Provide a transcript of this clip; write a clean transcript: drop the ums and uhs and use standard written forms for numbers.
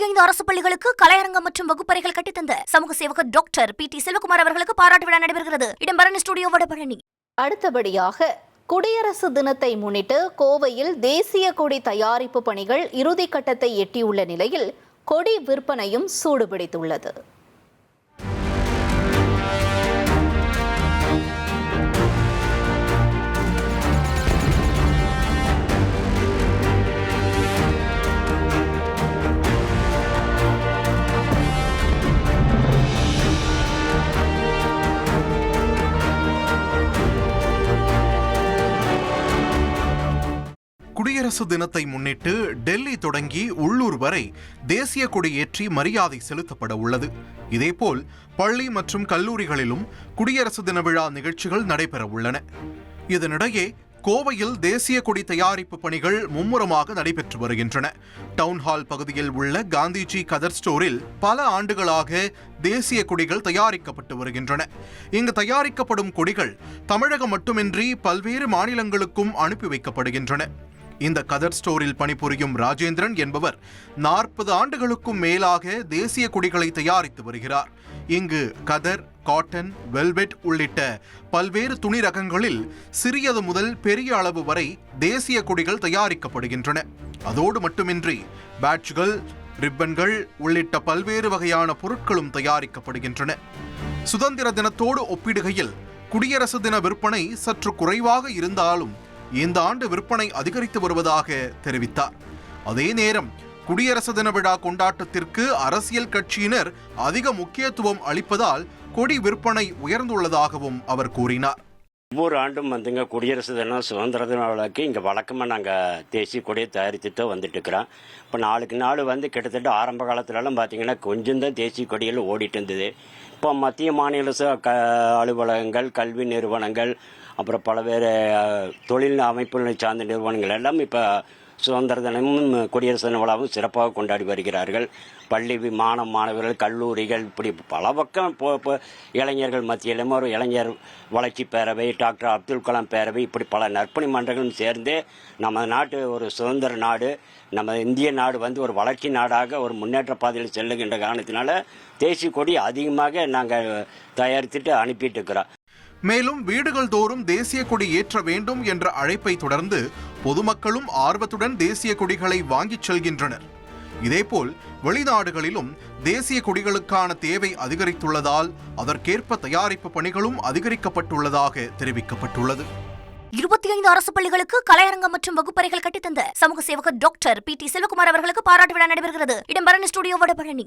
25 அரசு பள்ளிகளுக்கு கலையரங்கம் மற்றும் வகுப்பறைகள் கட்டித்தந்த சமூக சேவகர் டாக்டர் PT செல்வகுமார் அவர்களுக்கு பாராட்டு விழா நடைபெறுகிறது. இடம் பரணி ஸ்டுடியோ வடபழனி. அடுத்தபடியாக குடியரசு தினத்தை முன்னிட்டு கோவையில் தேசிய கொடி தயாரிப்பு பணிகள் இறுதிக்கட்டத்தை எட்டியுள்ள நிலையில் கொடி விற்பனையும் சூடுபிடித்துள்ளது. குடியரசு தினத்தை முன்னிட்டு டெல்லி தொடங்கி உள்ளூர் வரை தேசிய கொடி ஏற்றி மரியாதை செலுத்தப்பட உள்ளது. இதேபோல் பள்ளி மற்றும் கல்லூரிகளிலும் குடியரசு தின விழா நிகழ்ச்சிகள் நடைபெற உள்ளன. இதனிடையே கோவையில் தேசிய கொடி தயாரிப்பு பணிகள் மும்முரமாக நடைபெற்று வருகின்றன. டவுன்ஹால் பகுதியில் உள்ள காந்திஜி கதர் ஸ்டோரில் பல ஆண்டுகளாக தேசிய கொடிகள் தயாரிக்கப்பட்டு வருகின்றன. இங்கு தயாரிக்கப்படும் கொடிகள் தமிழகம் மட்டுமின்றி பல்வேறு மாநிலங்களுக்கும் அனுப்பி வைக்கப்படுகின்றன. இந்த கதர் ஸ்டோரில் பணிபுரியும் ராஜேந்திரன் என்பவர் 40 ஆண்டுகளுக்கும் மேலாக தேசிய கொடிகளை தயாரித்து வருகிறார். இங்கு கதர், காட்டன், வெல்வெட் உள்ளிட்ட பல்வேறு துணி ரகங்களில் சிறியது முதல் பெரிய அளவு வரை தேசிய கொடிகள் தயாரிக்கப்படுகின்றன. அதோடு மட்டுமின்றி பேட்ச்கள், ரிப்பன்கள் உள்ளிட்ட பல்வேறு வகையான பொருட்களும் தயாரிக்கப்படுகின்றன. சுதந்திர தினத்தோடு ஒப்பிடுகையில் குடியரசு தின விற்பனை சற்று குறைவாக இருந்தாலும் இந்த ஆண்டு விற்பனை அதிகரித்து வருவதாக தெரிவித்தார். அதே நேரம் குடியரசு தின விழா கொண்டாட்டத்திற்கு அரசியல் கட்சியினர் அதிக முக்கியத்துவம் அளிப்பதால் கொடி விற்பனை உயர்ந்துள்ளதாகவும் அவர் கூறினார். ஒவ்வொரு ஆண்டும் குடியரசு தினம், சுதந்திர தின விழாக்கு இங்கே வழக்கமாக நாங்கள் தேசிய கொடியை தயாரித்துட்டு வந்துட்டு இருக்கிறோம். இப்போ நாளுக்கு நாள் கிட்டத்தட்ட ஆரம்ப காலத்துலலாம் பார்த்தீங்கன்னா கொஞ்சம் தான் தேசிய கொடிகள் ஓடிட்டு இருந்தது. இப்போ மத்திய மாநில அலுவலகங்கள், கல்வி நிறுவனங்கள், அப்புறம் பல்வேறு தொழில் அமைப்புகளை சார்ந்த நிறுவனங்கள் எல்லாம் இப்போ சுதந்திர தினமும் குடியரசு தின விழாவும் சிறப்பாக கொண்டாடி வருகிறார்கள். பள்ளி மாணவர்கள், கல்லூரிகள், இப்படி பல பக்கம் இளைஞர்கள் மத்தியிலும் ஒரு இளைஞர் வளர்ச்சி பேரவை, டாக்டர் அப்துல் கலாம் பேரவை, இப்படி பல நற்பணி மன்றங்களும் சேர்ந்து நம்ம நாட்டு ஒரு சுதந்திர நாடு, நம்ம இந்திய நாடு ஒரு வளர்ச்சி நாடாக ஒரு முன்னேற்ற பாதையில் செல்லுகின்ற காரணத்தினால தேசிய கொடி அதிகமாக நாங்கள் தயாரித்துட்டு அனுப்பிட்டு இருக்கிறோம். மேலும் வீடுகள் தோறும் தேசிய கொடி ஏற்ற வேண்டும் என்ற அழைப்பை தொடர்ந்து பொதுமக்களும் ஆர்வத்துடன் தேசிய கொடிகளை வாங்கிச் செல்கின்றனர். இதேபோல் வெளிநாடுகளிலும் தேசிய கொடிகளுக்கான தேவை அதிகரித்துள்ளதால் அதற்கேற்ப தயாரிப்பு பணிகளும் அதிகரிக்கப்பட்டுள்ளதாக தெரிவிக்கப்பட்டுள்ளது. 25 அரசு பள்ளிகளுக்கு கலையரங்கம் மற்றும் வகுப்பறைகள் கட்டித்தந்த சமூக சேவகர் டாக்டர் PT செல்வகுமார் அவர்களுக்கு பாராட்டு விழா நடைபெறுகிறது. இடம் பரணி ஸ்டுடியோ வடபழனி.